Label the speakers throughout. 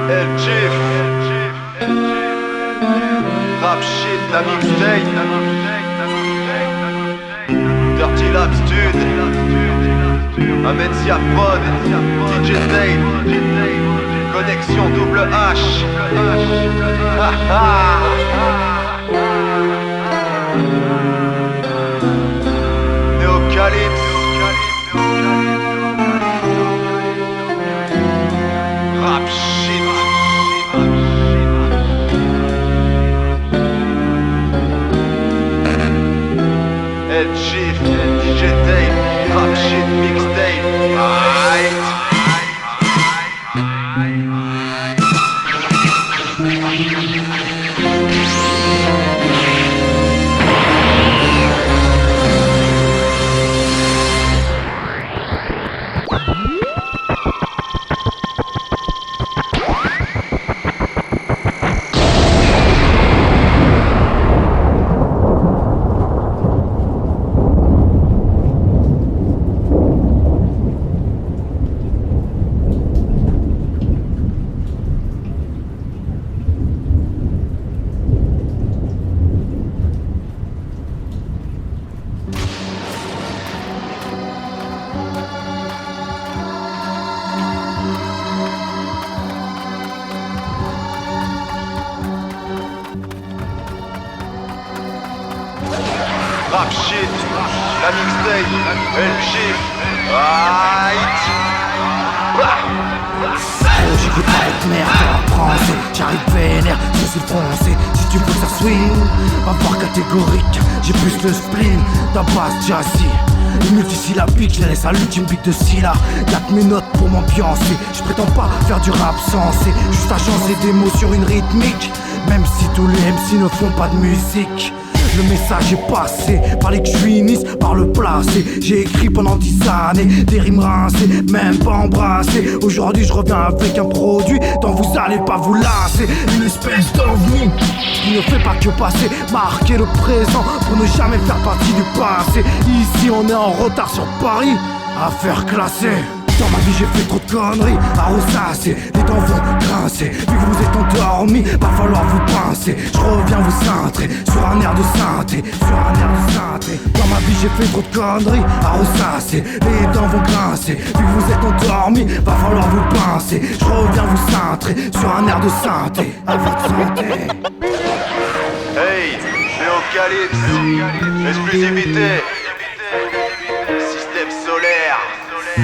Speaker 1: El Chief, Rap Shit, la mixtape, Dirty Lab Stud, Ahmed Siap Prod, DJ Dale, Connexion double H. Néocalypse, Rap Shit. El Chief, DJ Dale, Rap Shit mixtape. Rap Shit, la mixtape, El Chief,
Speaker 2: J'écoute pas cette merde, t'es en France. J'arrive vénère, je suis foncé. Si tu veux que ça swing, va voir catégorique. J'ai plus le spleen d'un basse jazzy. Multisyllabique, je les laisse à l'ultime beat de Scylla. Y'a que mes notes pour m'ambiancer. Je prétends pas faire du rap sensé, juste à chancer des mots sur une rythmique. Même si tous les MC ne font pas de musique. Le message est passé, par que je finisse par le placer. J'ai écrit pendant 10 années, des rimes rincées, même pas embrassées. Aujourd'hui je reviens avec un produit dont vous allez pas vous lasser. Une espèce d'ovni qui ne fait pas que passer, marquer le présent pour ne jamais faire partie du passé. Ici on est en retard sur Paris, affaire classée. Dans ma vie j'ai fait trop de conneries, à ressasser, les dents vont grincer. Vu que vous êtes endormis, va falloir vous pincer. Je reviens vous cintrer, sur un air de synthé, sur un air de synthé. Dans ma vie j'ai fait trop de conneries, à ressasser, les dents vont grincer. Vu que vous êtes endormis, va falloir vous pincer. Je reviens vous cintrer, sur un air de synthé, à votre santé.
Speaker 1: Hey, Néocalypse, exclusivité, système solaire.
Speaker 2: Ils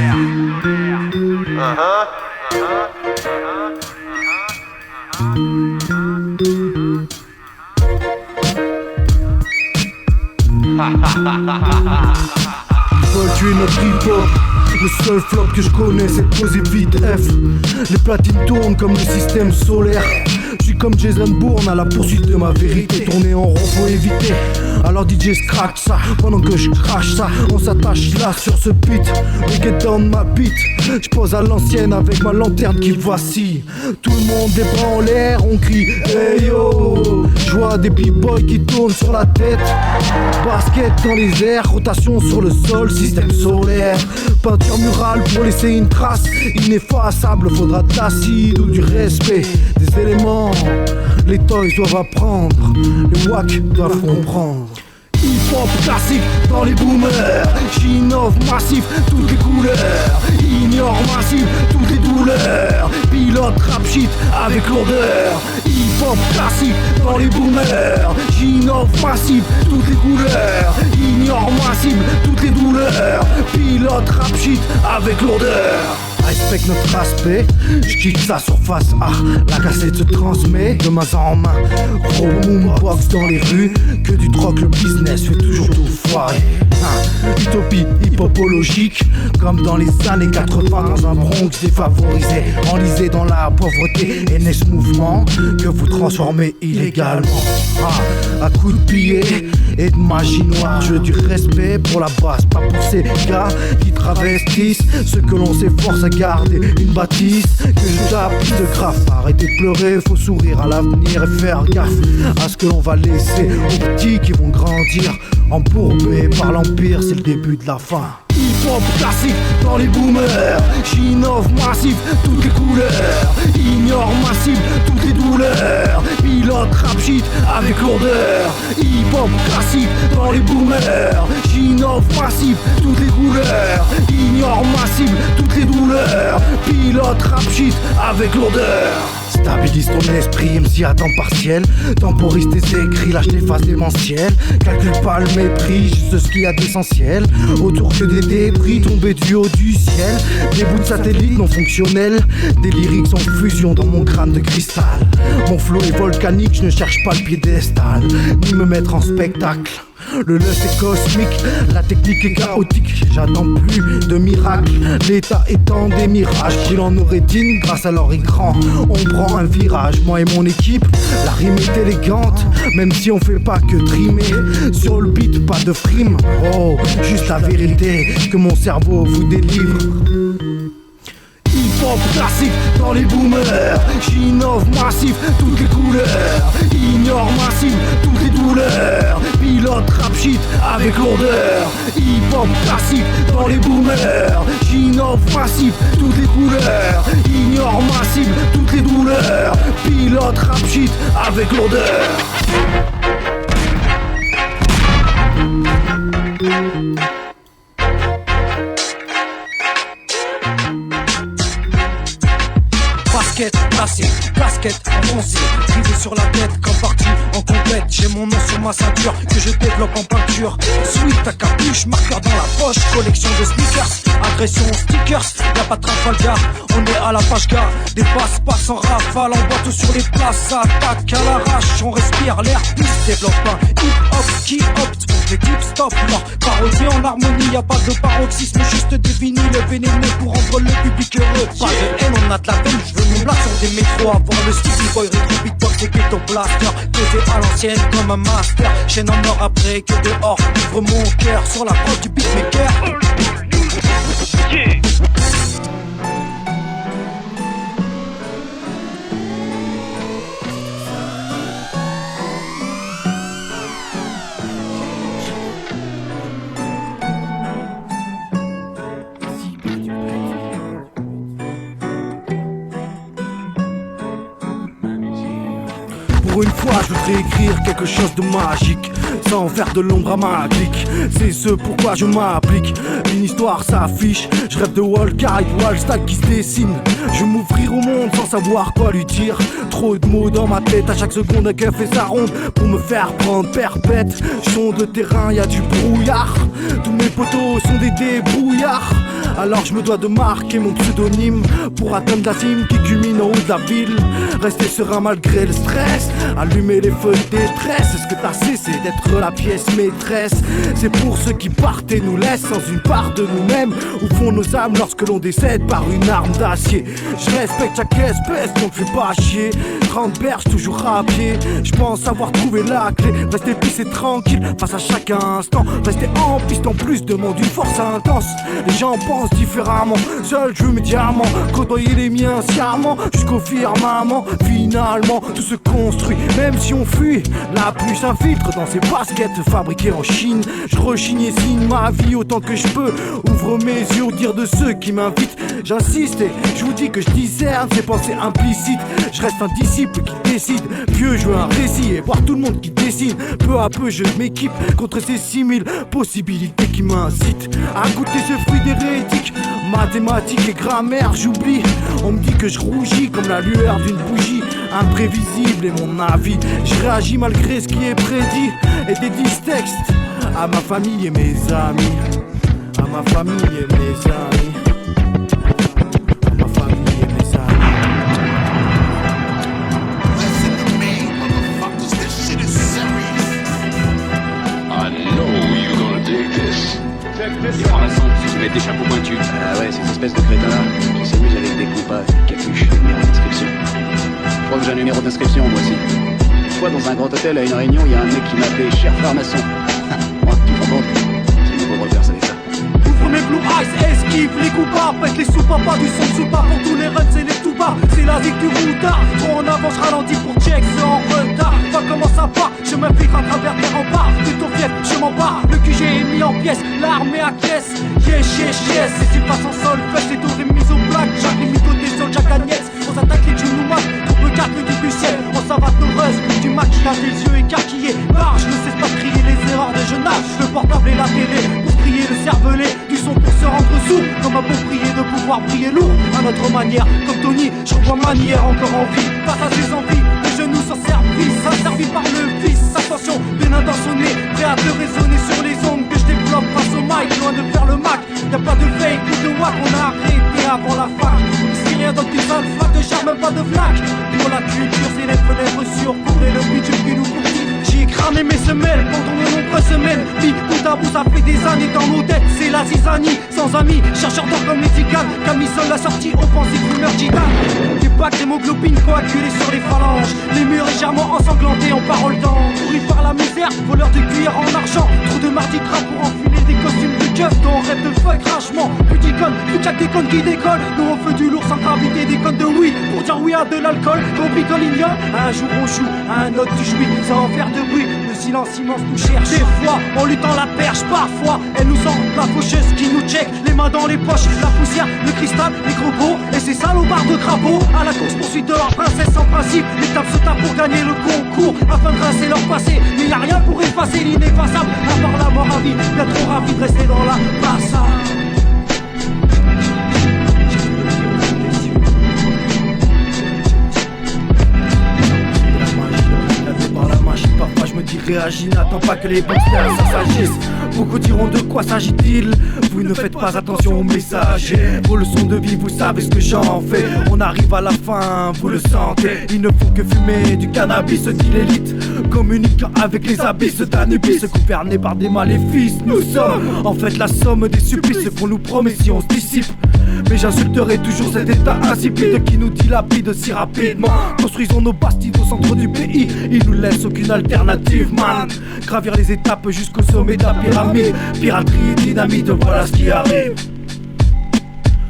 Speaker 2: veulent tuer notre hip-hop. Le seul flop que je connais c'est de poser vite F. Les platines tournent comme le système solaire. Je suis comme Jason Bourne à la poursuite de ma vérité. Tourner en rond faut éviter. Alors DJ scratch ça, pendant que je crache ça. On s'attache là sur ce beat, le get down ma beat. Je pose à l'ancienne avec ma lanterne qui vacille. Tout le monde les bras en l'air, on crie hey yo. Je vois des b-boys qui tournent sur la tête. Basket dans les airs, rotation sur le sol, système solaire. Peinture murale pour laisser une trace ineffaçable. Faudra de l'acide ou du respect. Des éléments, les toys doivent apprendre, les wack doivent comprendre. Hip-hop classique dans les boomers. J'innove massif, toutes les couleurs. Ignore massif, toutes les douleurs. Pilote rap shit avec lourdeur. Hip-hop classique dans les boomers. J'innove massif, toutes les couleurs. Ignore massif, toutes les douleurs. Pilote rap shit avec lourdeur. Respecte notre aspect, je quitte sa surface, la cassette se transmet de main en main. Gros boombox dans les rues, que du troc le business fait toujours tout foirer. Utopie hippopologique, comme dans les années 80 dans un Bronx défavorisé. Enlisé dans la pauvreté et naît ce mouvement que vous transformez illégalement. À coups de billets et de magie noire, je veux du respect pour la base, pas pour ces gars qui travestissent ce que l'on s'efforce à garder. Une bâtisse que je tape de graphe. Arrêtez de pleurer, faut sourire à l'avenir et faire gaffe à ce que l'on va laisser aux petits qui vont grandir embourbés par l'empire, c'est le début de la fin. Hip-hop classique dans les boomers, j'innove massif, toutes les couleurs, ignore massif, toutes les douleurs, pilote rap shit avec lourdeur. Hip-hop classique dans les boomers, j'innove massif, toutes les couleurs, ignore massif, toutes les douleurs, pilote rap shit avec lourdeur. Stabilise ton esprit, MC à temps partiel. Temporise tes écrits, lâche les phases démentielles. Calcule pas le mépris, juste ce qu'il y a d'essentiel. Autour que des débris tombés du haut du ciel. Des bouts de satellites non fonctionnels. Des lyrics en fusion dans mon crâne de cristal. Mon flow est volcanique, je ne cherche pas le piédestal, ni me mettre en spectacle. Le lust est cosmique, la technique est chaotique. J'attends plus de miracles, l'état étant des mirages. Qu'il en aurait dit grâce à leur écran. On prend un virage, moi et mon équipe. La rime est élégante, même si on fait pas que trimer. Sur le beat, pas de frime. Oh, juste la vérité que mon cerveau vous délivre. Hip-hop classique dans les boomers, j'innove massif, toutes les couleurs, ignore massif, toutes les douleurs, pilote rap shit avec lourdeur. Hip-hop classique dans les boomers, j'innove massif, toutes les couleurs, ignore massif, toutes les douleurs, pilote rap shit avec lourdeur.
Speaker 3: Classique, casquette enfoncée, privé sur la tête comme parti en compète. J'ai mon nom sur ma ceinture que je développe en peinture. Sweet à capuche, marqueur dans la poche, collection de sneakers, agression stickers. Y'a pas de Trafalgar, on est à la page gare. Des passe-passe en rafale, on boite sur les places, attaque à l'arrache. On respire l'air, plus développe un hip-hop qui opte pour les clips stop. Leur parodie en harmonie, y'a pas de paroxysme, juste des vinyles vénéneux pour rendre le public heureux. Pas de haine, on a de la peine, je veux mon blague sur des métros. Avoir le Stevie Boy, rétro beatbox et ghetto blaster. Posé à l'ancienne comme un master. Chaîne en or après que dehors. Ouvre mon cœur sur la prod du beatmaker.
Speaker 2: Pour une fois, je voudrais écrire quelque chose de magique, sans faire de l'ombre à ma clique. C'est ce pourquoi je m'applique. Une histoire s'affiche, je rêve de Wallkite, Wallstack qui se dessine. Je vais m'ouvrir au monde sans savoir quoi lui dire. Trop de mots dans ma tête, à chaque seconde qu'elle fait sa ronde pour me faire prendre perpète. Son de terrain, y a du brouillard. Tous mes potos sont des débrouillards. Alors je me dois de marquer mon pseudonyme pour atteindre la cime qui culmine en haut de la ville. Rester serein malgré le stress, allumer les feux de détresse. Est-ce que t'as cessé d'être la pièce maîtresse? C'est pour ceux qui partent et nous laissent sans une part de nous-mêmes. Où font nos âmes lorsque l'on décède par une arme d'acier? Je respecte chaque espèce, donc fais pas chier. 30 berges toujours à pied, je pense avoir trouvé la clé. Rester pissé tranquille face à chaque instant. Rester en piste en plus demande une force intense. Les gens pensent différemment, seul je veux mes diamants. Côtoyer les miens sciemment jusqu'au firmament. Finalement tout se construit, même si on fuit. La pluie s'infiltre dans ces baskets fabriquées en Chine. Je rechigne et signe ma vie autant que je peux. Ouvre mes yeux au dire de ceux qui m'invitent. J'insiste et je vous dis que je discerne ces pensées implicites. Je reste un disciple qui décide. Vieux, je veux un récit et voir tout le monde qui dessine. Peu à peu je m'équipe contre ces 6000 possibilités qui m'incitent à goûter ce fruit d'hérétique. Mathématiques et grammaire j'oublie. On me dit que je rougis comme la lueur d'une bougie. Imprévisible est mon avis. Je réagis malgré ce qui est prédit. Et des 10 textes à ma famille et mes amis. À ma famille et mes amis. À ma famille et mes amis.
Speaker 4: Listen to me, motherfuckers, this shit is serious.
Speaker 5: I know you're gonna dig this.
Speaker 6: Ils prennent la sang, ils se mettent des chapeaux pointus. Ah ouais, ces espèces de crétins-là qui s'amusent avec des coupas, des capuches, numéro d'inscription. Je crois que j'ai un numéro d'inscription moi aussi. Une fois dans un grand hôtel à une réunion, il y a un mec qui m'a appelé cher franc-maçon. Moi, tu te rends compte? Si mon pauvre père savait ça.
Speaker 3: Ouvre mes blue eyes, esquive les coups bas. ça pète les soupapes, pas du son de soupape. Pour tous les runs c'est les tout bas, c'est la zig du routard. Trop en avance, ralenti pour check, c'est en retard. Pas comment ça part, je m'infiltre à travers des remparts. De ton fief, je m'en bats, le QG est mis en pièces, l'armée à caisse. Yes, yes, yes, et c'est pas sans sol, fesse, les tours est mise au black. Jacques les mythos des sols, Jacques Agnès. On s'attaque les Jules Noumat, trouble 4, le guide du ciel. On savate nos ruzz, du maquillage, des yeux écarquillés. Marche, ne cesse pas de crier les erreurs de jeune âge. Le portable et la télé, pour crier le cervelet. Du son pour se rendre sourd, comme un beau prier de pouvoir briller lourd. À notre manière, comme Tony, je revois manière encore en vie. Face à ses envies, les genoux sans service, asservis par le vice. Attention, bien intentionné, prêt à te raisonner sur les ondes que je développe face au mic, loin de faire le Mac. Y'a pas de fake ou de wack, on a arrêté avant la fac. Ici rien d'autre qu'une seule flaque de charme, même pas de flaque. Pour la culture, c'est les fenêtres sur cour et le budget qui nous courtit. J'y ai cramé mes semelles pendant de nombreuses semaines. Mis bout à bout, ça fait des années dans nos têtes, c'est la zizanie. Sans amis, chercheurs d'or comme les ziganes. Camisole la sortie, offensive, fumeur gitane. Des bacs d'hémoglobine coagulés sur les phalanges. Les murs légèrement ensanglantés en paroles d'ange. Pourris par la misère, voleurs de cuir en argent. Trop de mardi gras pour enfiler des costumes de keuf. Dont on rêve de fuck ragement. Plus d'icônes, plus de des connes qui décollent. Nous on fait du lourd sans gravité, des connes de weed. Pour dire oui à de l'alcool, qu'on picole ignore. Un jour on joue, un autre tu jouis, sans faire de bruit. Le silence immense nous cherche. Des fois, on lutte en la perche, parfois elle nous sent la faucheuse qui nous check. Les mains dans les poches, la poussière, le cristal, les gros beaux. Et ces salopards de crapauds, à la course poursuite de leur princesse sans principe. Les tables se tapent pour gagner le concours, afin de rincer leur passé. Mais y a rien pour effacer l'ineffaçable, à part la mort à vie. Bien trop ravi de rester dans la place.
Speaker 2: Parfois je me dis réagis, n'attends pas que les banksters ça s'agisse. Beaucoup diront de quoi s'agit-il. Vous ne faites pas attention aux messages. Vos leçons de vie, vous savez ce que j'en fais. On arrive à la fin, vous le sentez. Il ne faut que fumer du cannabis, dit l'élite. Communiquant avec les abysses d'Anubis, gouvernés par des maléfices. Nous sommes en fait la somme des supplices qu'on nous promet si on se dissipe. Mais j'insulterai toujours cet état insipide qui nous dilapide si rapidement. Construisons nos bastions au centre du pays. Il nous laisse aucune alternative, man. Gravir les étapes jusqu'au sommet de la pyramide. Piraterie et dynamite, voilà ce qui arrive.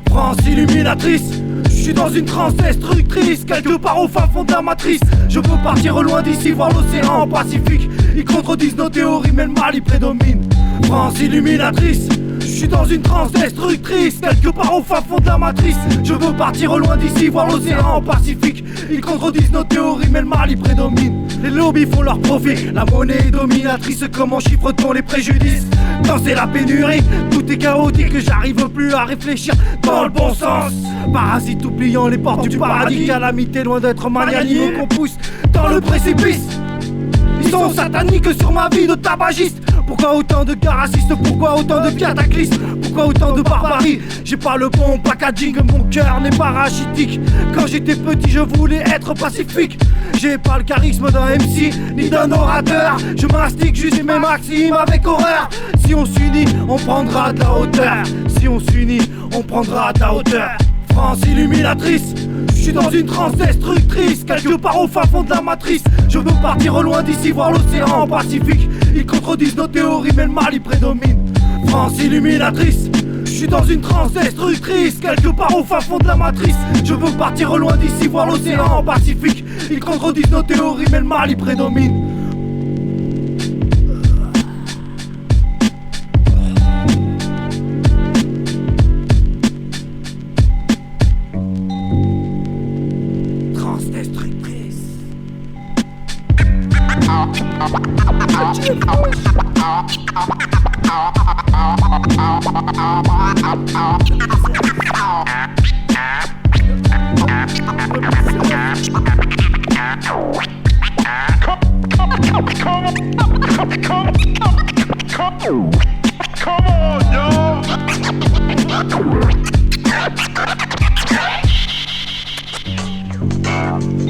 Speaker 2: France illuminatrice, je suis dans une transe destructrice. Quelque part au fin fond de la matrice. Je veux partir au loin d'ici, voir l'océan Pacifique. Ils contredisent nos théories mais le mal y prédomine. France illuminatrice, je suis dans une transe destructrice. Quelque part au fin fond de la matrice. Je veux partir au loin d'ici, voir l'océan Pacifique. Ils contredisent nos théories mais le mal y prédomine. Les lobbies font leur profit, la monnaie est dominatrice. Comment chiffre-t-on les préjudices? Quand c'est la pénurie, tout est chaotique. J'arrive plus à réfléchir dans le bon sens. Parasite oubliant les portes du paradis. Calamité loin d'être magnanime qu'on pousse dans le précipice. Ils sont sataniques sur ma vie de tabagiste. Pourquoi autant de gars racistes? Pourquoi autant de cataclysmes? Pourquoi autant de barbarie? J'ai pas le bon packaging, mon cœur n'est pas rachitique. Quand j'étais petit je voulais être pacifique. J'ai pas le charisme d'un MC, ni d'un orateur. Je mastique juste mes maximes avec horreur. Si on s'unit, on prendra de la hauteur. Si on s'unit, on prendra de la hauteur. France illuminatrice, je suis dans une transe destructrice. Quelque part au fin fond de la matrice. Je veux partir au loin d'ici, voir l'océan Pacifique. Ils contredisent nos théories mais le mal y prédomine. France illuminatrice, je suis dans une transe destructrice. Quelque part au fin fond de la matrice. Je veux partir au loin d'ici, voir l'océan Pacifique. Ils contredisent nos théories mais le mal y prédomine.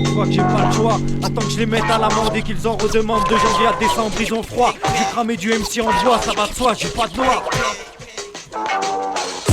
Speaker 2: Je crois que j'ai pas le choix. Attends que je les mette à l'amende et qu'ils en redemandent. De janvier à décembre ils ont froid. J'ai cramé du MC en bois, ça va de soi, j'ai pas de noix.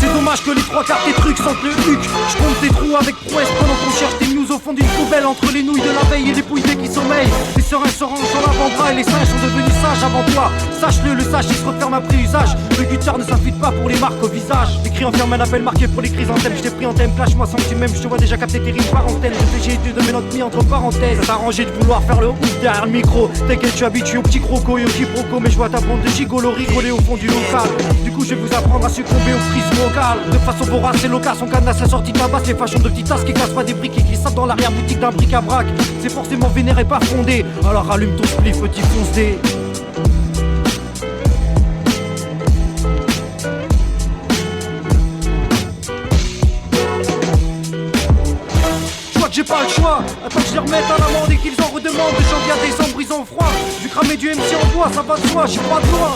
Speaker 2: C'est dommage que les trois quarts des trucs sentent le huc. Je compte des trous avec prouesse pendant qu'on cherche des news au fond d'une poubelle. Entre les nouilles de la veille et les pouilles qui sommeillent. Les serins se rangent dans l'avant-bras et les singes sont devenus sages avant toi. Sache-le, le sage il se referme après usage.
Speaker 3: Le guitare ne s'infite pas pour les marques au visage. Les cris enferment un appel marqué pour les chrysanthèmes. Je t'ai pris en thème, clash-moi sans que tu m'aimes. Je te vois déjà capter tes rimes par antenne. Réfléchis et tu de mes notes mis entre parenthèses. Ça t'a arrangé de vouloir faire le ouf derrière le micro. T'inquiète, je suis habitué au petit croco et au quiproquo. Mais je vois ta bande de gigolo rigoler au fond du local. Du coup je vais vous apprendre à succomber aux crises locales. De façon vorace et loquace, on cadenasse la sortie de la basse. Les fashions de petites tasses qui cassent pas des briques et qui savent dans l'arrière-boutique d'un bric-à-brac. C'est forcément vénère et pas fondé. Alors allume ton spliff, petit fonce-dé. J'ai pas le choix, attends que je les remette à l'amende et qu'ils en redemandent. De janvier à décembre, ils ont froid. Du cramer du MC en bois, ça va de soi, j'ai pas de loi.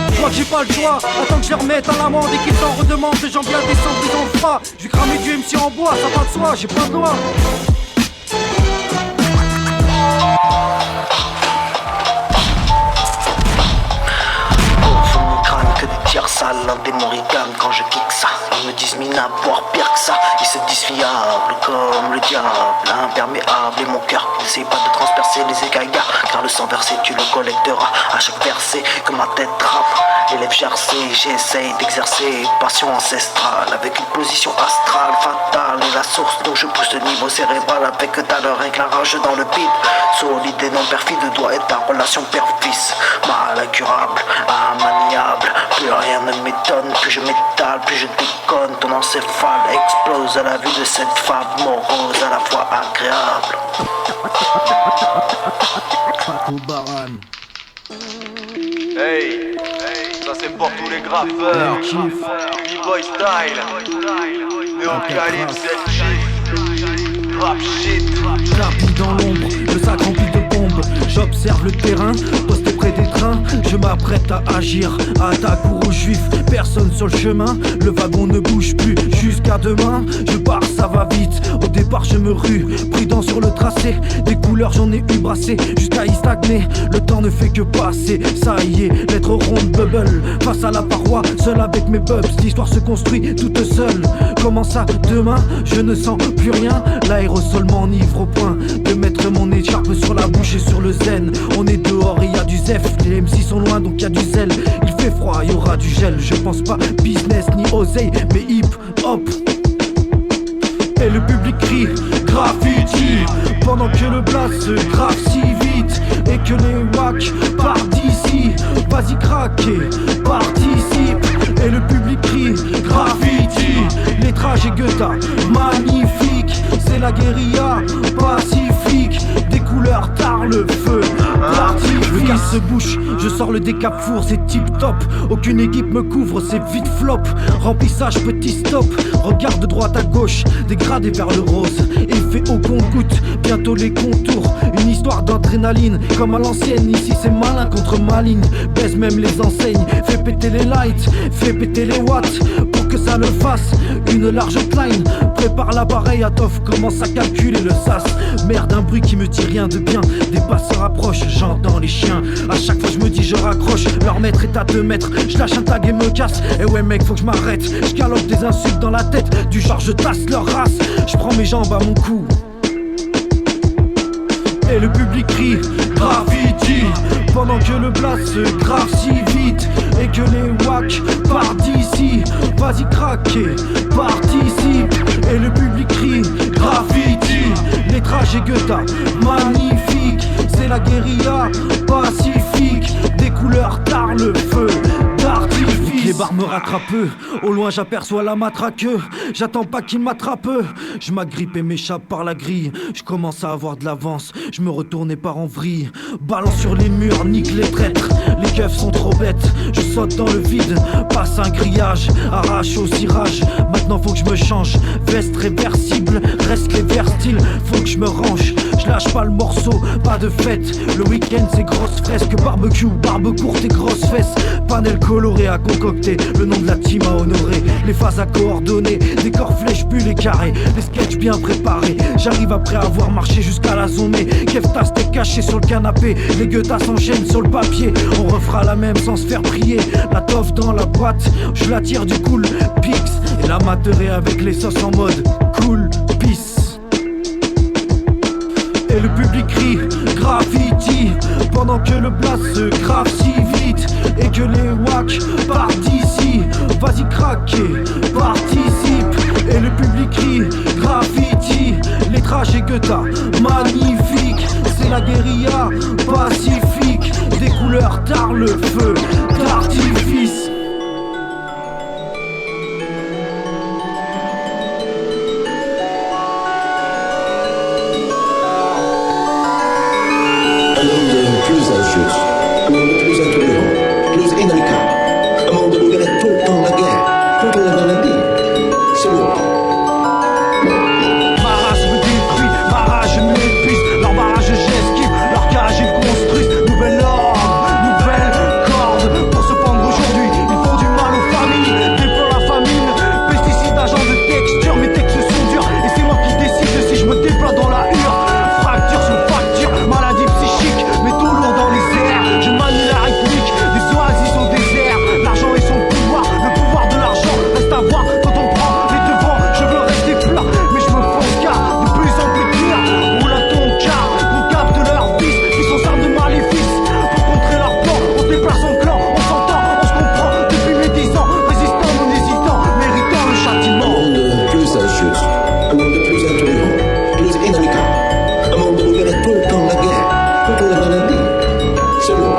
Speaker 3: Je crois que j'ai pas le choix, attends que je les remette à l'amende et qu'ils en redemandent. De janvier à décembre, ils ont froid. Du cramer du MC en bois, ça va de soi, j'ai pas de loi.
Speaker 7: Que des tiers sales, un démon rigole quand je kick ça. Ils me disent minable, voire pire que ça. Ils se disent fiables comme le diable, imperméable. Et mon cœur n'essaye pas de transpercer les écailles, car le sang versé tu le collecteras à chaque verset que ma tête trappe. Élève gercé, j'essaye d'exercer passion ancestrale avec une position astrale fatale. Et la source dont je pousse le niveau cérébral avec ta leur éclairage dans le beat. Solide et non perfide doit être ta relation père-fils. Mal incurable, immaniable. Plus rien ne m'étonne, plus je m'étale, plus je déconne. Ton encéphale explose à la vue de cette femme morose à la fois agréable.
Speaker 1: Hey, ça c'est pour tous les graffeurs. B-boy style, Néocalypse, Chief, rap shit.
Speaker 2: Tapis dans l'ombre, le sac rempli de bombes. J'observe le terrain, posté près des trains. Je m'apprête à agir, attaque aux juifs. Personne sur le chemin, le wagon ne bouge plus. Jusqu'à demain, je pars, ça va vite. Au départ je me rue, prudent sur le tracé. Des couleurs j'en ai eu brassé, jusqu'à y stagner. Le temps ne fait que passer, ça y est, lettre ronde bubble. Face à la paroi, seul avec mes bubs. L'histoire se construit toute seule. Comment ça, demain, je ne sens plus rien. L'aérosol m'enivre au point de mettre mon écharpe sur la bouche et sur le zen. On est dehors et y a du zef, les MC sont loin donc y a du zèle. Il fait froid, y aura du gel. Je pense pas business ni oseille, mais hip hop. Et le public crie graffiti pendant que le blast se grave si vite et que les wacks partent d'ici. Vas-y craquer, participe. Et le public crie graffiti. Lettrage et Goethe, magnifique. C'est la guérilla pacifique. Des couleurs tard le feu d'artifice. Le gaz se bouche, je sors le décap-four, c'est tip top. Aucune équipe me couvre, c'est vite flop. Remplissage, petit stop. Regarde de droite à gauche, dégradé vers le rose. Effet au compte-goutte, bientôt les contours. Une histoire d'adrénaline, comme à l'ancienne. Ici c'est malin contre maligne. Baise même les enseignes, fais péter les lights, fais péter les watts. Pour que ça le fasse, une large outline. Prépare l'appareil à Toff, commence à calculer le sas. Merde, un bruit qui me dit rien de bien. Des passeurs approchent, j'entends les chiens. À chaque fois je me dis je raccroche. Leur maître est à 2 mètres, je lâche un tag et me casse. Et ouais mec faut que je m'arrête, je galope des insultes dans la tête. Du genre je tasse leur race, je prends mes jambes à mon cou. Et le public crie graffiti pendant que le blast se grave si vite et que les wacks partent d'ici. Vas-y craquer, participe. Et le public crie graffiti. Lettrage et Goethe, magnifique. C'est la guérilla pacifique. Des couleurs tard le feu d'artifice. Les barres me rattrapent, au loin j'aperçois la matraque. J'attends pas qu'il m'attrape. Je m'agrippe et m'échappe par la grille. Je commence à avoir de l'avance, je me retourne et pars en vrille. Balance sur les murs, nique les traîtres. Les keufs sont trop bêtes, je saute dans le vide. Passe un grillage, arrache au cirage. Maintenant faut que je me change, veste réversible. Reste les verts styles, faut que je me range. Je lâche pas le morceau, pas de fête. Le week-end c'est grosse fresque, barbecue, barbe courte et grosses fesses. Panel coloré à concocter, le nom de la team à honorer. Les phases à coordonner, des corps flèches puis les carrés. Les sketchs bien préparés, j'arrive après avoir marché jusqu'à la zone. Keftas t'es caché sur le canapé, les gueutas s'enchaînent sur le papier. On refera la même sans se faire prier. La toffe dans la boîte, je la tire du cool Pix. Et la materai avec les sauces en mode cool peace. Et le public crie graffiti. Pendant que le blast se grave si vite et que les wacks partent d'ici. Vas-y craquer, participe. Et le public crie graffiti. Les trajets que t'as, magnifique. C'est la guérilla pacifique. Des couleurs tard le feu d'artifice.
Speaker 8: Un monde plus injuste, un monde plus intolérant, plus inhabitable, un monde où il y aurait tout le temps la guerre, toute la maladie. C'est bon.
Speaker 2: Ma race me détruit, ma rage m'épuise. Leur barrage j'esquive, leur cage ils construisent. Nouvelle ordre, nouvelle corde. Pour se pendre aujourd'hui, ils font du mal aux familles. Déplorent la famine, pesticides, agents de texture. Mes textes sont durs et c'est moi qui décide si je me déploie dans la hure. Fracture sur fracture, maladie psychique, mais tout lourd dans les airs. Je manie la rythmique, des oasis au désert. L'argent et son pouvoir, le pouvoir de l'argent reste à voir quand on prend les devants. Je veux rester plat, mais je me fonce car de plus en plus dur. Roule à ton car, on capte leur vice, qui sont armes de maléfice. Pour contrer leur plan, on se déplace en clan, on s'entend, on se comprend depuis mes 10 ans. Résistant, non hésitant, méritant le
Speaker 8: Un
Speaker 2: châtiment.
Speaker 8: monde plus injuste, un monde plus intolérant, plus inhabitable, un monde où il y aurait tout le temps la guerre, toute la maladie. C'est bon.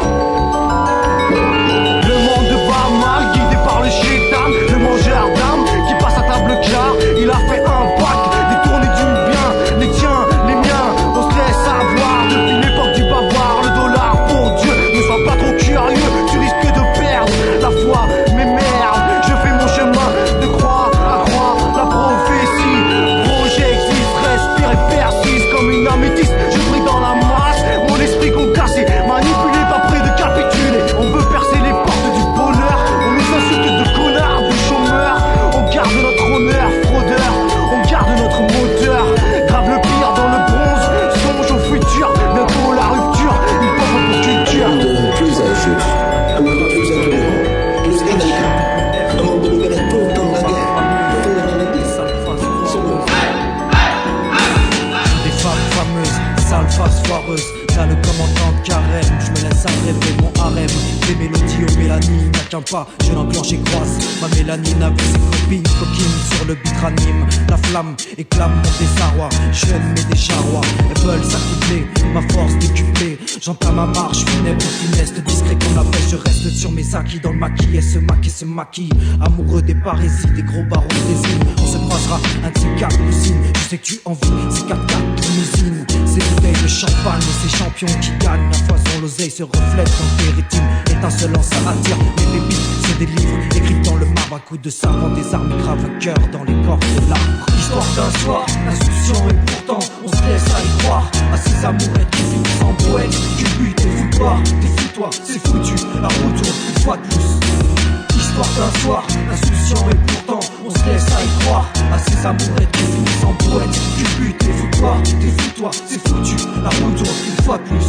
Speaker 2: Le monde va mal, guidé par le chétan, le mangeur d'âme qui passe à table car il a fait un pacte, détourné du bien, les tiens, les miens, on se laisse avoir depuis l'époque du bavard, le dollar pour Dieu, ne sois pas trop curieux, tu risques de perdre la foi, mais merde, je fais mon chemin de croix à croix, la prophétie, projet existe, respire et persiste comme une améthyste, je brille dans la masse, mon esprit concassé, manipulé, pas prêt de capituler, on veut percer les portes du bonheur, on nous insulte de connards, de chômeurs, on garde notre honneur, fraudeur, on garde notre moteur, grave le pire dans le bronze, songe au futur, bientôt la rupture, il pauvre pour
Speaker 8: Un
Speaker 2: culture.
Speaker 8: monde plus injuste, un monde plus intolérant, plus inhabitable, un monde où il y aurait tout le temps la guerre, toute la maladie. C'est bon.
Speaker 3: Des femmes fameuses, sales faces foireuses. T'as le commandant de carême, je me laisse rêver mon harem. Des mélodies aux mélanines, n'a qu'un pas, je n'enclenche et croise. Ma mélanine avec ses copines, coquines sur le beat ranime. La flamme éclame mon désarroi, je mets des charrois. Elles veulent s'accoupler, ma force décuplée. J'entame ma marche funèbre, funeste, discret comme la pêche. Je reste sur mes acquis dans le maquis et se maquille. Amoureux des parésies, des gros barons des îles. On se croisera, un de ces quatre cousines. Je sais que tu envies ces 4x4 limousines. Ces bouteilles de champagne et ces champions qui gagnent. La foison, l'oseille se reflète dans tes rétines. Étincelant, ça attire les pépites. C'est des livres écrits dans le marbre à coups de savant. Des armes graves à cœur dans les cordes de l'arbre. Histoire d'un soir, insouciant et pourtant on se laisse à y croire. À ces amourettes qui finissent en poète. Du but, t'es fous-toi, c'est foutu. La route tourne une fois de plus. Histoire d'un soir, insouciant et pourtant on se laisse à y croire. À ces amourettes qui finissent en poète. Du but, t'es fous-toi, c'est foutu. La route tourne une fois de plus.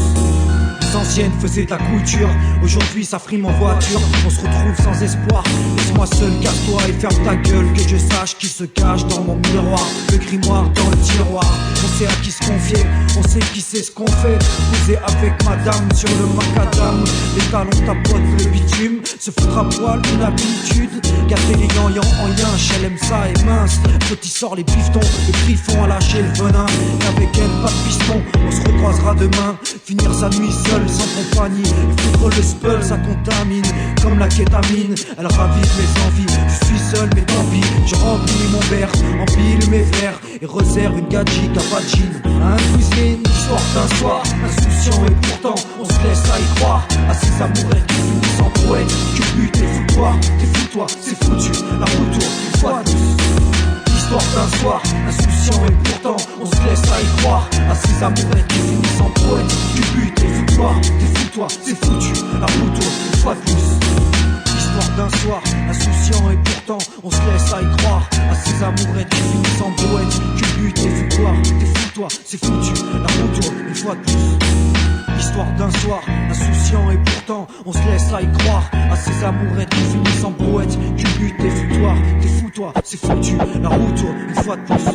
Speaker 3: Les anciennes faisaient de la couture, aujourd'hui ça frime en voiture. On se retrouve sans espoir, laisse-moi seul, casse-toi et ferme ta gueule. Que je sache qui se cache dans mon miroir, le grimoire dans le tiroir. On sait à qui se confier, on sait qui sait ce qu'on fait. Poser avec madame sur le macadam. Les talons tapotent le bitume, se foutre à poil une habitude. Garder les yan en yinche, elle aime ça et mince. Petit sort les bifetons, le griffon a lâché le venin. Et avec elle pas de piston, on se recroisera demain. Finir sa nuit seule sans compagnie, et foutre le spell ça contamine comme la kétamine, elle ravive mes envies. Je suis seul mais tant pis, je remplis mon verre, empile mes verres et resserre une gadji capagine. Un cuisine, histoire d'un soir, insouciant et pourtant on se laisse à y croire. À ces amourettes qui finissent en poète. Que but, t'es fous-toi, c'est foutu. La route tourne une fois de plus. Histoire d'un soir, insouciant et pourtant on se laisse à y croire. À ces amourettes qui finissent en poète. Du but, t'es fous-toi, c'est foutu. La route tourne une fois de plus. Histoire d'un soir, insouciant et pourtant on se laisse à y croire. À ces amourettes qui finissent en poète. Du but, t'es fous-toi, c'est foutu. La route tourne une fois de plus. Histoire d'un soir, insouciant et pourtant on se laisse à y croire. À ces amourettes qui finissent en brouette. Du but, t'es fous-toi, c'est foutu. La route tourne une fois de plus.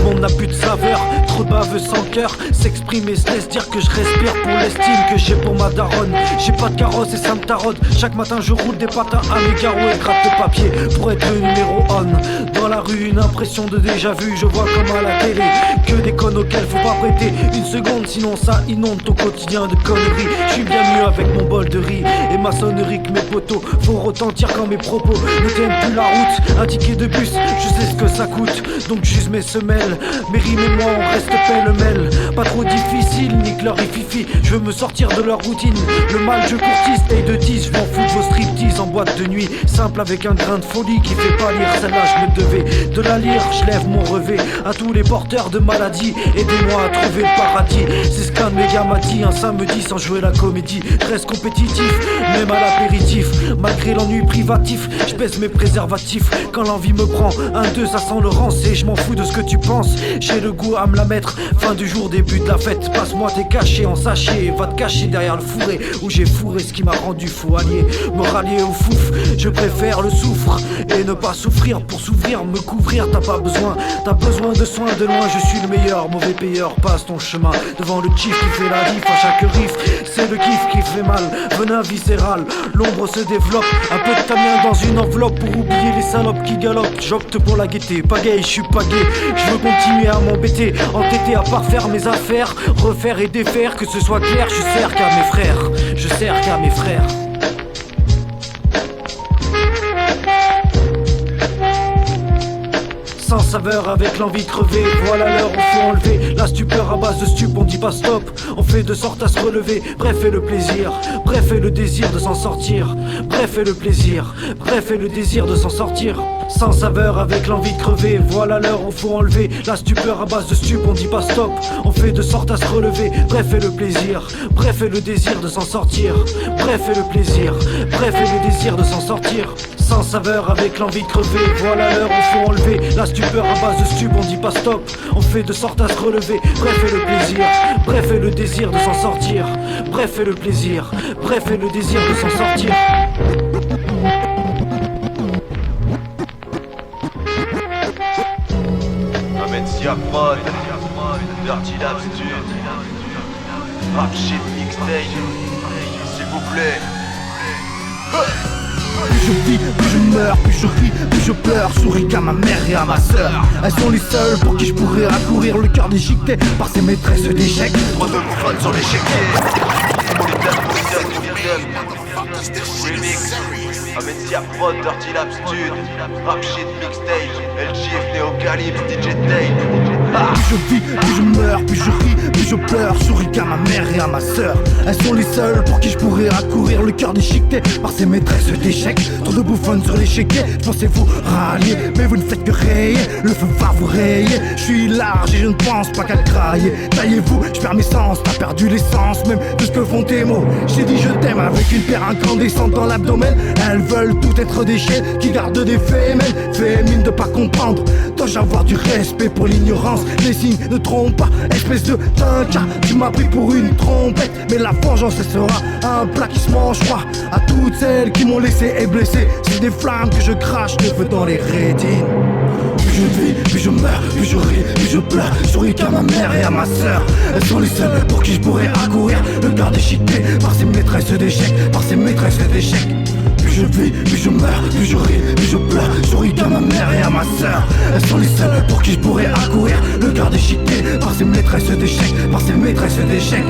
Speaker 3: monde n'a plus de saveur, trop de baveux sans cœur. S'exprime et se laisse dire que je respire pour l'estime que j'ai pour ma daronne. J'ai pas de carrosse et ça me taraude. Chaque matin je roule des patins à mes garrots et gratte de papier pour être le numéro 1. Dans la rue une impression de déjà vu, je vois comme à la télé que des connes auxquelles faut pas prêter une seconde, sinon ça inonde ton quotidien de conneries. Je suis bien mieux avec mon bol de riz et ma sonnerie que mes poteaux. Faut retentir quand mes propos ne tiennent plus la route. Un ticket de bus, je sais ce que ça coûte, donc j'use mes semelles. Mes rimes et moi on reste pêle-mêle. Pas trop difficile, nique leur fifi. Je veux me sortir de leur routine. Le mal je courtise, taille de 10. Je m'en fous de vos striptease en boîte de nuit. Simple avec un grain de folie qui fait pas lire. Celle-là je me devais de la lire. Je lève mon revêt à tous les porteurs de maladies. Aidez-moi à trouver le paradis. C'est ce qu'un de mes gars m'a dit un samedi sans jouer la comédie. Je reste compétitif, même à l'apéritif. Malgré l'ennui privatif, je baisse mes préservatifs. Quand l'envie me prend, 1-2 ça sent le rancé. Je m'en fous de ce que tu penses, j'ai le goût à me la mettre. Fin du jour, début de la fête. Passe-moi tes cachets en sachet. Va te cacher derrière le fourré où j'ai fourré ce qui m'a rendu fou allié. Me rallier au fouf, je préfère le souffre et ne pas souffrir pour s'ouvrir, me couvrir. T'as pas besoin, t'as besoin de soins de loin. Je suis le meilleur, mauvais payeur. Passe ton chemin devant le chief qui fait la diff à chaque riff. C'est le kiff qui fait mal, venin viscéral. L'ombre se développe, un peu de tamien dans une enveloppe pour oublier les salopes qui galopent. J'opte pour la gaieté, pas gay, je suis pas gay. Je veux continuer à m'embêter, entêter à parfaire mes affaires, refaire et défaire, que ce soit clair. Je sers qu'à mes frères, je sers qu'à mes frères. Sans saveur avec l'envie de crever, voilà l'heure où faut enlever la stupeur à base de stup, on dit pas stop, on fait de sorte à se relever. Bref et le plaisir, bref et le désir de s'en sortir. Bref et le plaisir, bref et le désir de s'en sortir. Sans saveur avec l'envie de crever, voilà l'heure où faut enlever la stupeur à base de stup, on dit pas stop, on fait de sorte à se relever. Bref et le plaisir, bref et le désir de s'en sortir. Bref et le plaisir, bref et le désir de s'en sortir. Sans saveur avec l'envie de crever, voilà l'heure où faut enlever la stupeur à base de stup, on dit pas stop, on fait de sorte à se relever. Bref et le plaisir, bref et le désir de s'en sortir. Bref et le plaisir, bref et le désir de s'en sortir.
Speaker 1: Amensia Prod, Dirty Lab Studio, Rap Shit Mixtape, s'il vous plaît.
Speaker 2: Plus je vis, plus je meurs, plus je ris, plus je pleure. Souris qu'à ma mère et à ma sœur. Elles sont les seules pour qui je pourrais raccourir le cœur déchiqueté par ces maîtresses d'échecs.
Speaker 1: Trop de bouffonnes sur l'échiquier. Remix, Amensia Prod, Dirty Lab Studio, Rap Shit Mixtape, LGF Néocalypse, DJ Tape.
Speaker 2: Plus je vis, plus je meurs, plus je ris, plus je pleure. Souris qu'à ma mère et à ma sœur. Elles sont les seules pour qui je pourrais raccourir le cœur déchiqueté par ces maîtresses d'échecs. Trop de bouffonnes sur l'échiquier, pensez vous rallier, mais vous ne faites que rayer, le feu va vous rayer. Je suis large et je ne pense pas qu'à crailler. Taillez-vous, je perds mes sens, t'as perdu l'essence même de ce que font tes mots. J'ai dit je t'aime avec une paire incandescente dans l'abdomen. Elles veulent tout être des chiens qui gardent des fémelles. Fais mine de pas comprendre, dois-je avoir du respect pour l'ignorance? Les signes ne trompent pas, espèce de tinca. Tu m'as pris pour une trompette, mais la vengeance ce sera un plat qui se mange froid. À toutes celles qui m'ont laissé et blessé, c'est des flammes que je crache de feu dans les rétines. Plus je vis, plus je meurs, plus je ris, plus je pleure. Souris qu'à ma mère et à ma sœur. Elles sont les seules pour qui je pourrais accourir le cœur déchiqueté par ces maîtresses d'échecs, par ces maîtresses d'échecs. Plus je vis, plus je meurs, plus je ris, plus je pleure. Souris qu'à ma mère et à ma sœur. Elles sont les seules pour qui je pourrais accourir le cœur déchiqueté par ces maîtresses d'échecs, par ces maîtresses d'échecs.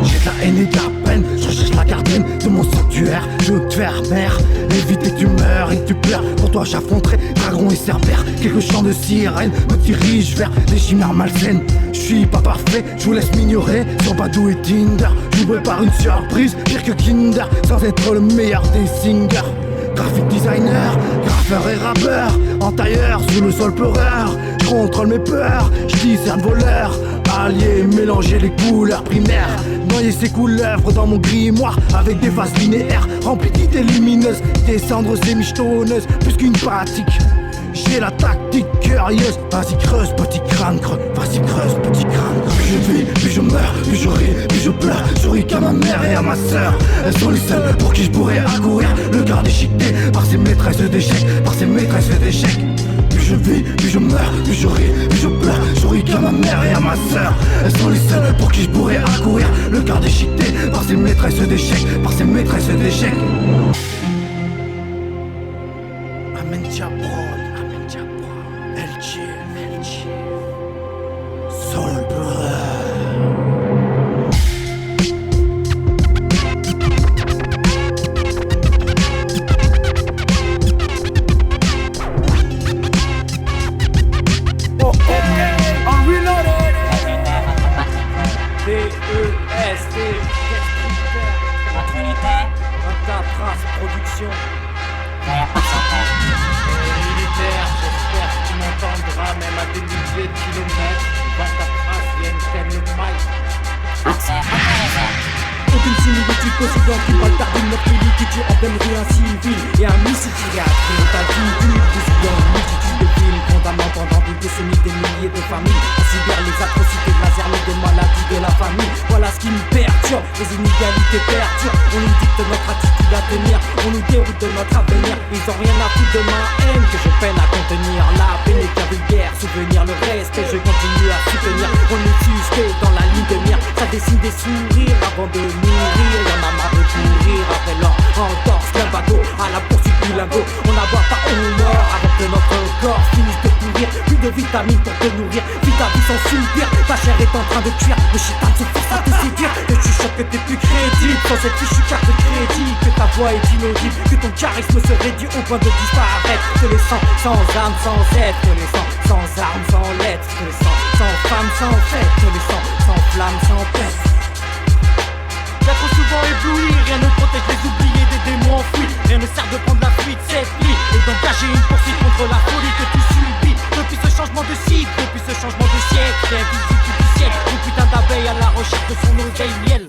Speaker 2: J'ai de la haine et de la peine, je recherche la gardienne de mon sanctuaire. Je veux te faire mère, éviter que tu meurs et que tu pleures. Pour toi j'affronterai dragon et cerbère. Quelques chants de sirène me dirigent vers des chimères malsaines. Je suis pas parfait, je vous laisse m'ignorer sur Badou et Tinder. Je vous prépare une surprise, pire que Kinder, sans être le meilleur des singers. Graphic designer, graffeur et rappeur, en tailleur sous le sol peureur. Je contrôle mes peurs, je discerne voleurs. Allier, mélanger les couleurs primaires. Noyer ces couleuvres dans mon grimoire avec des phases linéaires remplies d'idées lumineuses, des cendres semi-chetonneuses, plus qu'une pratique. J'ai la tactique curieuse, vas-y creuse petit crâne creux, vas-y creuse petit crâne creux. Plus je vis, plus je meurs, plus je ris, plus je pleure. Souris qu'à ma mère et à ma sœur. Elles sont les seules pour qui je pourrais accourir le cœur déchiqueté par ces maîtresses d'échecs, par ces maîtresses d'échecs. Plus Plus je vis, plus je meurs, plus je ris, plus je pleure. Je ris qu'à ma mère et à ma sœur. Elles sont les seules pour qui je pourrais accourir. Le cœur déchiqueté par ces maîtresses d'échecs, par ces maîtresses d'échecs. Amen Diabrol, LG, Soul Brother.
Speaker 3: Production. Militaire, j'espère que tu m'entendras, même à des milliers de kilomètres. Dans ta trace, vienne t'aime le mic. Aucune similitude possible entre une balle perdue de notre pays qui tue en pleine rue un civil et un missile tiré à créer ta vie d'une bousillant une multitude de villes, condamnant pendant des décennies des milliers de familles à subir les atrocités de laser, des maladies de la famille. Voilà ce qui me perturbe, les inégalités perdurent. On nous dicte notre attitude à tenir, on nous déroute de notre avenir. Ils ont rien à foutre de ma haine que je peine à contenir. La peine est qu'un vulgaire souvenir, le reste je continue à soutenir. On est suspect dans la ligne de mire, ça dessine des sourires avant de mourir. Y'en a marre de courir après l'or, entorse d'un bateau à la poursuite du lingot. On n'aboie pas, on meurt avant que notre corps finisse de pourrir. Plus de vitamines pour te nourrir, vite ta vie sans subir. Ta chair est en train de cuire, le chitan se force à te séduire. Et tu choques que t'es plus crédible sans cette fichue carte de crédit. Que ta voix est inaudible, que ton charisme se réduit au point de disparaître. Te laissant sans âme, sans être, te laissant sans armes, sans lettres. Te laissant sans femme, sans fête, te laissant sans flamme, sans peste. D'être souvent ébloui, rien ne protège les oubliés des démons enfouis. Rien ne sert de prendre la fuite cette nuit et d'engager une poursuite contre la folie que tu subis. Depuis ce changement de cycle, depuis ce changement de siècle, invisible du ciel, une putain d'abeille à la recherche de son oseille miel.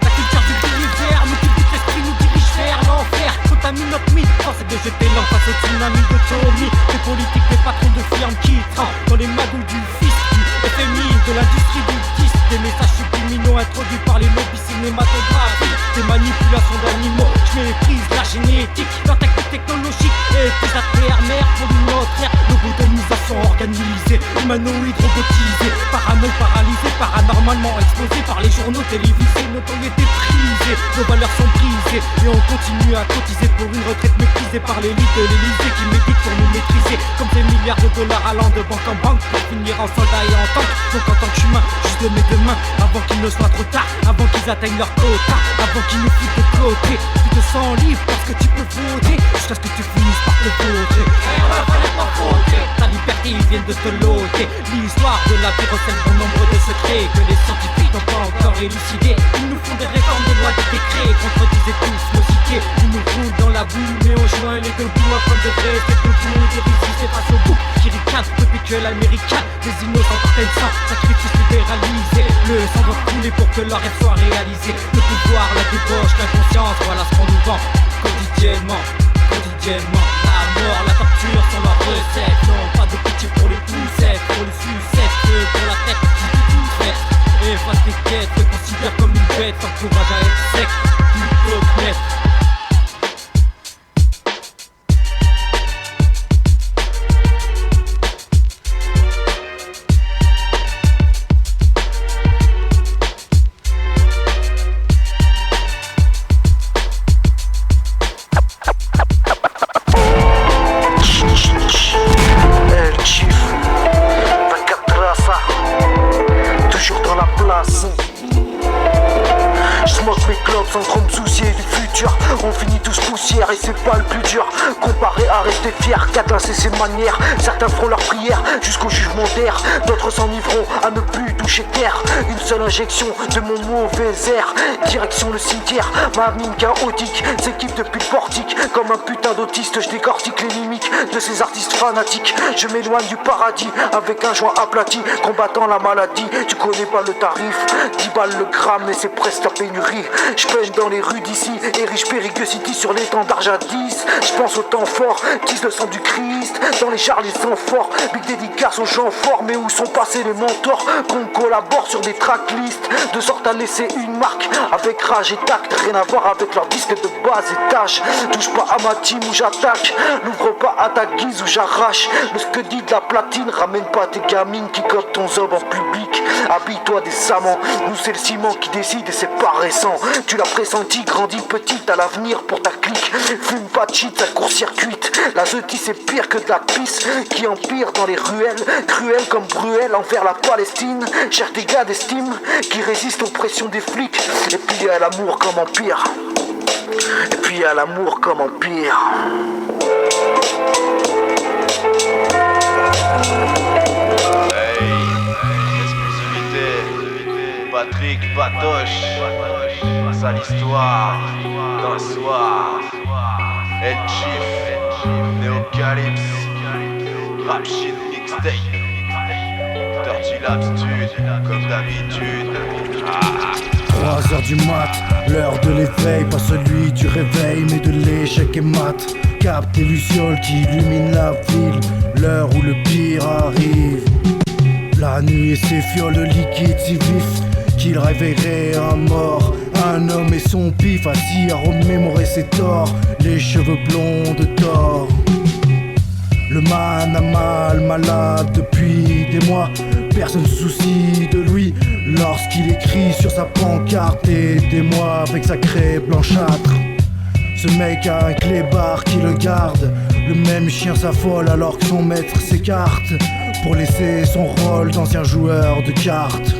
Speaker 3: La culture du l'univers nous cultive l'esprit, nous dirige vers l'enfer. Contamine notre mythe, force est de jeter l'encre face au tsunami de Tommy. Des politiques, des patrons de firmes qui trempent dans les magouilles du fils du FMI, de l'industrie du disque. Des messages subliminaux introduits par les lobbies cinématographiques. Des manipulations d'animaux, je méprise la génétique. Leur technique technologique est plus mère pour une autre ère. Lobotomisation organisée, humanoïde robotisé, paranoïe paralysé, paranormalement exposé par les journaux télévisés. Notoriété prisée, nos valeurs sont brisées et on continue à cotiser pour une retraite méprisée par l'élite de l'Élysée qui médite pour nous maîtriser. Comme des milliards de dollars allant de banque en banque pour finir en soldat et en tank. Donc en tant qu'humain, juste de mes deux mains avant qu'il ne soit trop tard, avant qu'ils atteignent leur quota, avant qu'ils nous foutent de côté. Tu te sens libre parce que tu peux voter jusqu'à ce que tu finisses par te voter. Ta liberté, ils viennent de te loter. L'histoire de la vie recèle bon nombre de secrets que les scientifiques n'ont pas encore élucidés. Ils nous font des réformes, des lois, des décrets, contredisent tous nos idées. Ils nous roulent dans la boue, mais on joint les deux bouts afin de rester debout et de résister face au bout qui ricane depuis que l'américain des innocents partent sans sacrifice libéralisé. Le sang doit couler pour que leur rêve soit réalisé. Le pouvoir, la débauche, l'inconscience, voilà ce qu'on nous vend quotidiennement. La mort, la torture sont leurs recettes. Non, pas de pitié pour les poussettes, pour les sucettes, que pour la tête qui tout fait. Efface tes quêtes, te considère comme une bête, t'encourage à être sec, plutôt que net.
Speaker 7: Sans trop me soucier du futur, on finit tous poussière et c'est pas le plus dur. Comparé à rester fier, Catin c'est ses manières. Certains feront leur prière jusqu'au jugement d'air, d'autres s'enivreront à ne plus toucher terre. Une seule injection de mon mauvais air, direction le cimetière. Ma mine chaotique s'équipe depuis le portique. Comme un putain d'autiste, je décortique les limites de ces artistes fanatiques. Je m'éloigne du paradis avec un joint aplati, combattant la maladie. Tu connais pas le tarif, 10 balles le gramme et c'est presque la pénurie.
Speaker 3: Paris, je pêche dans les rues d'ici, Erich Périgueux City sur l'étendard jadis. Je pense au temps fort, tisse le sang du Christ, dans les chars les sangs forts, big dédicace aux gens forts, mais où sont passés les mentors, qu'on collabore sur des tracklists, de sorte à laisser une marque, avec rage et tact, rien à voir avec leur disque de bas étage. Touche pas à ma team où j'attaque, n'ouvre pas à ta guise où j'arrache, le ce que dit de la platine, ramène pas tes gamines qui copent ton zob en public, habille-toi décemment, nous c'est le ciment qui décide et c'est pas récent, tu l'as pressenti, grandis petite à l'avenir pour ta clique, fume pas de shit, ça court-circuite, la zeutie c'est pire que de la pisse, qui empire dans les ruelles, cruel comme Bruel envers la Palestine, cherche des gars d'estime, qui résistent aux pressions des flics, et puis il y a l'amour comme empire, et puis il y a l'amour comme empire.
Speaker 1: Hey, exclusivité, Patrick Patoche, sale histoire, dans le soir, El Chief, Néocalypse, Rap Shit Mixtape, Dirty Lab Stud, comme d'habitude.
Speaker 2: 3h du mat, l'heure de l'éveil, pas celui du réveil mais de l'échec et mat. Capte les lucioles qui illuminent la ville, l'heure où le pire arrive. La nuit et ses fioles liquides si vifs qu'il réveillerait un mort. Un homme et son pif assis à remémorer ses torts, les cheveux blonds de tort. Le man a mal, malade depuis des mois, personne ne se soucie de lui lorsqu'il écrit sur sa pancarte. Aidez-moi avec sa craie blanchâtre. Ce mec a un clébard qui le garde, le même chien s'affole alors que son maître s'écarte pour laisser son rôle d'ancien joueur de cartes.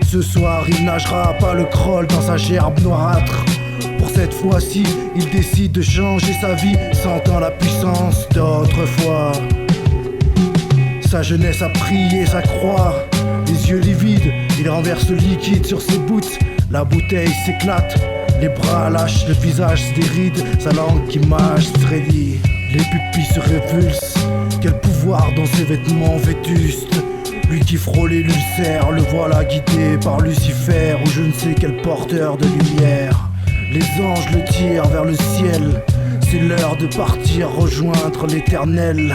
Speaker 2: Ce soir il nagera pas le crawl dans sa gerbe noirâtre. Pour cette fois-ci, il décide de changer sa vie, sentant la puissance d'autrefois. Sa jeunesse a prié sa croix, les yeux livides, il renverse le liquide sur ses boots. La bouteille s'éclate, les bras lâchent, le visage se déride, sa langue qui mâche se raidit. Les pupilles se révulsent, quel pouvoir dans ses vêtements vétustes. Lui qui frôlait l'ulcère, le voilà guidé par Lucifer ou je ne sais quel porteur de lumière. Les anges le tirent vers le ciel, c'est l'heure de partir rejoindre l'éternel.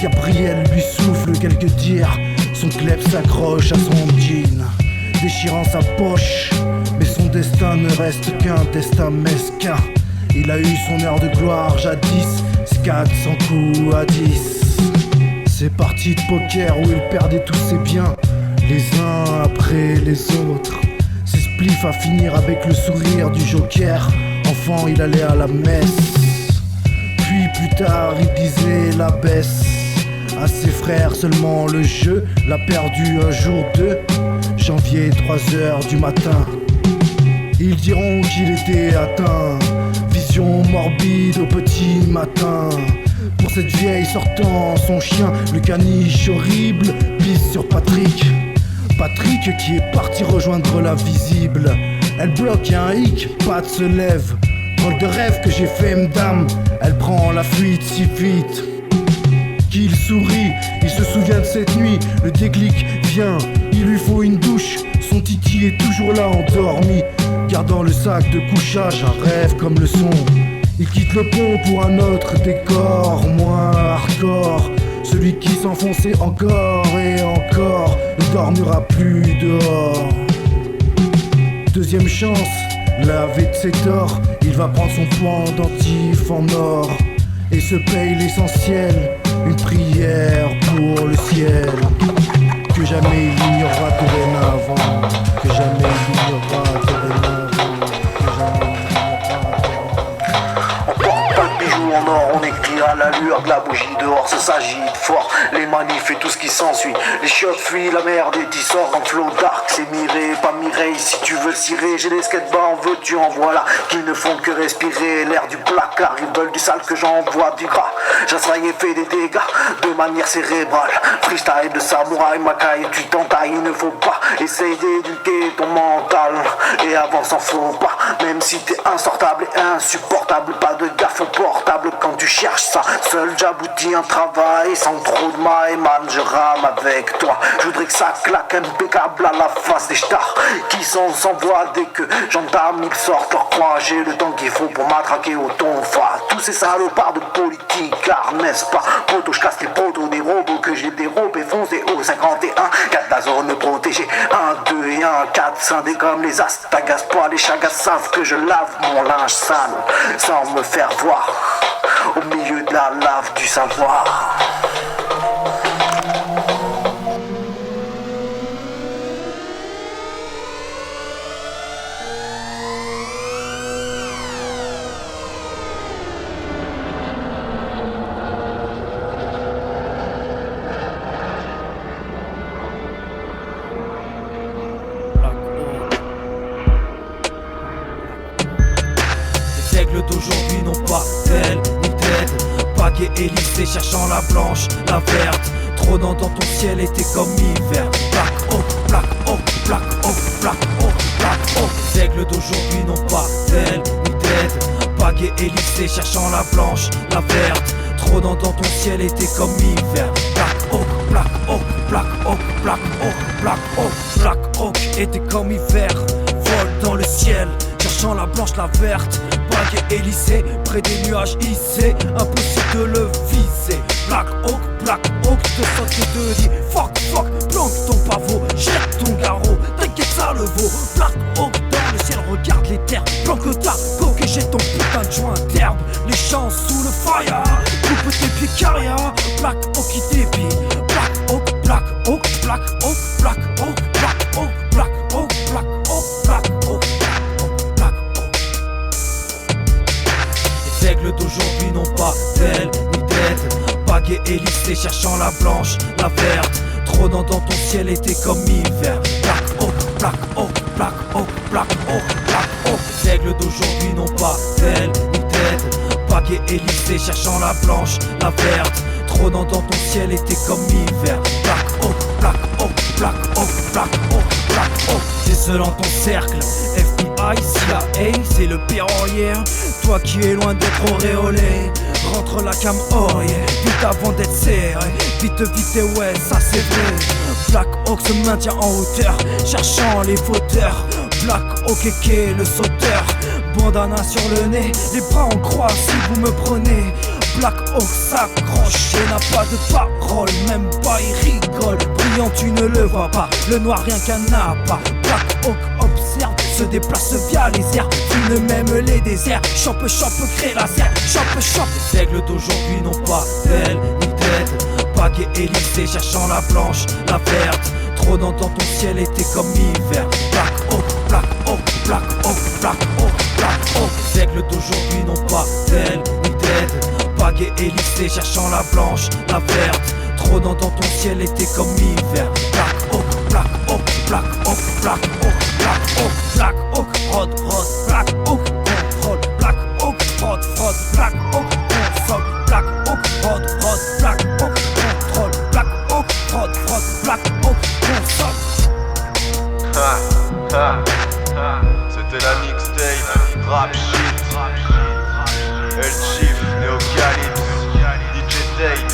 Speaker 2: Gabriel lui souffle quelques dires, son clef s'accroche à son jean, déchirant sa poche, mais son destin ne reste qu'un destin mesquin. Il a eu son heure de gloire jadis, c'est 400 coups à 10. Ces parties de poker où il perdait tous ses biens, les uns après les autres. Ses spliffs à finir avec le sourire du joker, enfant il allait à la messe. Puis plus tard il disait la baisse à ses frères, seulement le jeu l'a perdu un jour 2 janvier 3h du matin. Ils diront qu'il était atteint, vision morbide au petit matin. Pour cette vieille sortant son chien, le caniche horrible pisse sur Patrick. Patrick qui est parti rejoindre la visible. Elle bloque, y'a un hic, Pat se lève. Drôle de rêve que j'ai fait m'dame, elle prend la fuite si vite qu'il sourit, il se souvient de cette nuit. Le déclic vient, il lui faut une douche. Son titi est toujours là endormi, gardant le sac de couchage, un rêve comme le son. Il quitte le pont pour un autre décor, moins hardcore. Celui qui s'enfonçait encore et encore ne dormira plus dehors. Deuxième chance, lavé de ses torts, il va prendre son pendentif en or et se paye l'essentiel, une prière pour le ciel. Que jamais il ignorera dorénavant, que jamais il ignorera dorénavant, que jamais il ignorera dorénavant.
Speaker 3: On porte pas le bijou en or, on écrit à la lueur de la bougie. Dehors ça s'agite fort, les manifs et tout ce qui s'ensuit. Les chiottes fuient, la merde et sort en flow dark. C'est Mireille, pas Mireille, si tu veux cirer. J'ai des skatebar, en veux-tu, en voilà, qui ne font que respirer l'air du placard. Ils veulent du sale que j'envoie du gras. J'assaille et fais des dégâts de manière cérébrale. Freestyle de samouraï, macaille, tu t'entailles. Il ne faut pas essayer d'éduquer ton mental et avance en faut pas. Même si t'es insortable et insupportable, pas de gaffe au portable quand tu cherches ça. Seul
Speaker 7: seul, j'aboutis un travail sans trop de mailles, man, je rame avec toi. Je voudrais que ça claque impeccable à la face des stars qui sont sans voix dès que j'entame, ils sortent leur croix. J'ai le temps qu'il faut pour m'attraquer au tonfa. Tous ces salopards de politique, car n'est-ce pas, poto, je casse les poteaux des robots que j'ai dérobés, foncés au 51, 4 la zone protégée, 1, 2 et 1, 4, scindés comme les as, t'agace pas, les chagas savent que je lave mon linge sale, sans me faire voir, au milieu de la lave du savoir.
Speaker 3: Les aigles d'aujourd'hui n'ont pas d'aile ni d'aide. Baguet et lissé cherchant la blanche, la verte. Trônant dans ton ciel était comme hiver. Black Oak, Black Oak, Black Oak, Black Oak, Black Oak. Les aigles d'aujourd'hui n'ont pas d'aile ni d'aide. Baguet et lissé cherchant la blanche, la verte. Trônant dans ton ciel était comme hiver. Black Oak, Black Oak, Black Oak, Black Oak, Black Oak. Black Oak était comme hiver. Vole dans le ciel, cherchant la blanche, la verte. Baguet et lissé, près des nuages hissés, impossible de le viser. Black Oak, te saute et te dit fuck, fuck, planque ton pavot, jette ton garrot, t'inquiète ça le vaut. Black Oak dans le ciel, regarde les terres, planque ta coque et jette ton putain de joint d'herbe. Les champs sous le fire, coupe tes pieds carrière. Black Oak qui débille. Black Oak, Black Oak, Black Oak, Black Oak, Black Oak, Black Oak, Black Oak, Black Oak, Black Oak. Les aigles d'aujourd'hui n'ont pas d'aile ni d'aide. Baguet et lissé cherchant la blanche, la verte. Trônant dans ton ciel était comme hiver. Black Oak, Black Oak, Black Oak, Black Oak, Black Oak. Les aigles d'aujourd'hui n'ont pas d'aile ni d'aide. Baguet et lissé cherchant la blanche, la verte. Trônant dans ton ciel était comme hiver. Black Oak, Black Oak, Black Oak, Black Oak, Black Oak. Décelant ton cercle, FBI, CIA, c'est le pire en hier. Toi qui es loin d'être auréolé, rentre la cam yeah. Vite avant d'être serré, vite vite et ouais ça c'est vrai. Black Oak se maintient en hauteur, cherchant les fauteurs. Black Oak est le sauteur, bandana sur le nez, les bras en croix si vous me prenez. Black Oak s'accroche et n'a pas de parole, même pas il rigole. Brillant tu ne le vois pas, le noir rien qu'un appât. Black Oak observe, se déplace via les airs, fine même les déserts. Chope, crée la serre, chope. Les aigles d'aujourd'hui n'ont pas d'aile ni d'aide. Baguet et lissé cherchant la blanche, la verte. Trônant dans ton ciel était comme hiver. Black Oak, Black Oak, Black Oak, Black Oak, Black Oak. Les aigles d'aujourd'hui n'ont pas d'aile ni d'aide. Baguet et lissé cherchant la blanche, la verte. Trônant dans ton ciel était comme hiver. Black Oak, Black Oak, Black Oak, Black Oak, Black Oak, Black Oak, rod, Black Oak, contrôle, Black Oak, fraude, Black Oak, consomme, Black Oak, rod, Black Oak, contrôle, Black Oak, fraude, Black Oak, consomme.
Speaker 1: C'était la mixtape, rap shit, El Chief, Neo Calypso, DJ Dave,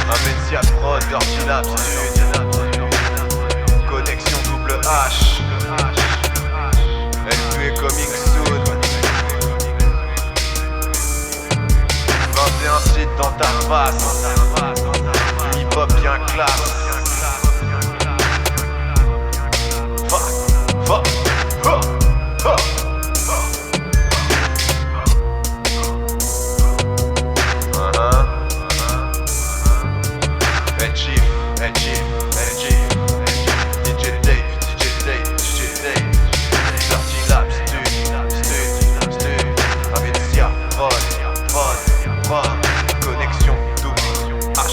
Speaker 1: Amencia Prod, Dirty Lab Stud, Connexion double H, LP coming soon, 21 titres dans ta face, hip hop bien classe. Fuck, Connexion double H.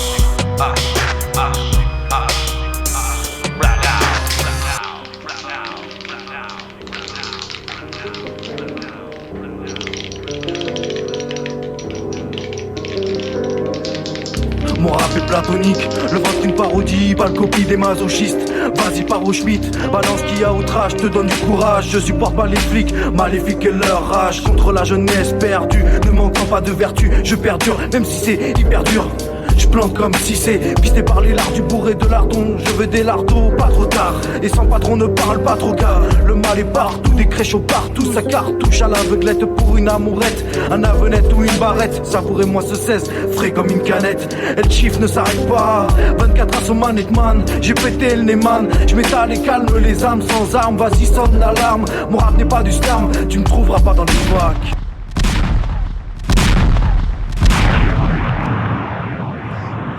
Speaker 2: une parodie, pas le copie des masochistes. Vas-y par au Schmitt, balance qui a outrage, te donne du courage. Je supporte pas les flics, maléfiques et leur rage. Contre la jeunesse perdue, ne manquant pas de vertu, je perdure, même si c'est hyper dur. Je plante comme si c'est pisté par les lards du bourré de lardon. Je veux des lardons, pas trop tard. Et sans patron ne parle pas trop gars. Le mal est partout, des créchaux partout. Ça cartouche à l'aveuglette pour une amourette. Un avenette ou une barrette. Savourez-moi ce 16, frais comme une canette. Et le chiffre ne s'arrête pas. 24 heures sur manette man. J'ai pété le nez man. Je m'étale et calme les âmes sans armes. Vas-y sonne l'alarme. Mon rap n'est pas du slam. Tu me trouveras pas dans les bacs.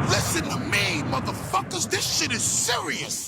Speaker 4: Listen to me, motherfuckers. This shit is serious.